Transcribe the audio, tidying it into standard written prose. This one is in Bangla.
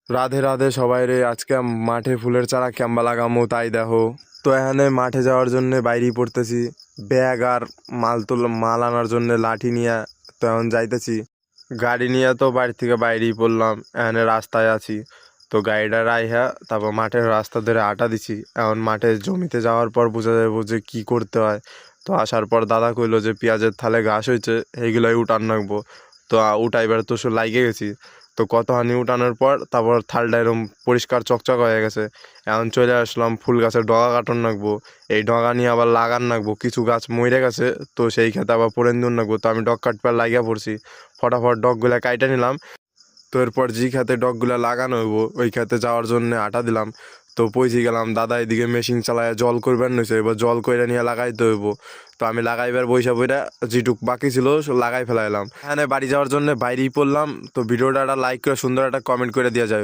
রাধে রাধে সবাই রে। আজকে মাঠে ফুলের চারা ক্যাম্বা লাগামো, তাই দেখো। তো এখানে মাঠে যাওয়ার জন্য বাইরেই পড়তেছি, ব্যাগ আর মাল আনার জন্য লাঠি নিয়ে। তো এখন যাইতেছি গাড়ি নিয়ে। তো বাড়ি থেকে বাইরেই পড়লাম, এখানে রাস্তায় আছি। তো গাড়িটা রাইহা তারপর মাঠের রাস্তা ধরে আটা দিছি। এখন মাঠে জমিতে যাওয়ার পর বোঝা যাবে যে কি করতে হয়। তো আসার পর দাদা কইলো যে পেঁয়াজের থালে ঘাস হয়েছে, এইগুলাই উঠান রাখবো। তো উঠাইবার তো লাইগে গেছি। তো কতখানি উঠানোর পর তারপর থালটা এরকম পরিষ্কার চকচক হয়ে গেছে। এখন চলে আসলাম ফুল গাছের ডগা কাটন রাখবো। এই ডগা নিয়ে আবার লাগান রাখবো, কিছু গাছ মরে গেছে। তো সেই ক্ষেত্রে আবার পরেন দূর রাখবো। তো আমি ডগ কাটবার লাগিয়া পড়ছি, ফটাফট ডগগুলা কাইটা নিলাম। তো এরপর যে খাতে ডগগুলা লাগানো হইব ওই খাতে যাওয়ার জন্য আটা দিলাম। তো পৌঁছে গেলাম, দাদা এদিকে মেশিন চালায় জল করবেন নইছে, এবার জল কইরা নিয়ে লাগাইতে হইব। তো আমি লাগাইবার বইসা বইরা যেটুক বাকি ছিল লাগাই ফেলাইলাম। এখানে বাড়ি যাওয়ার জন্য বাইরেই পড়লাম। তো ভিডিওটা একটা লাইক করে সুন্দর একটা কমেন্ট করে দেওয়া যায়।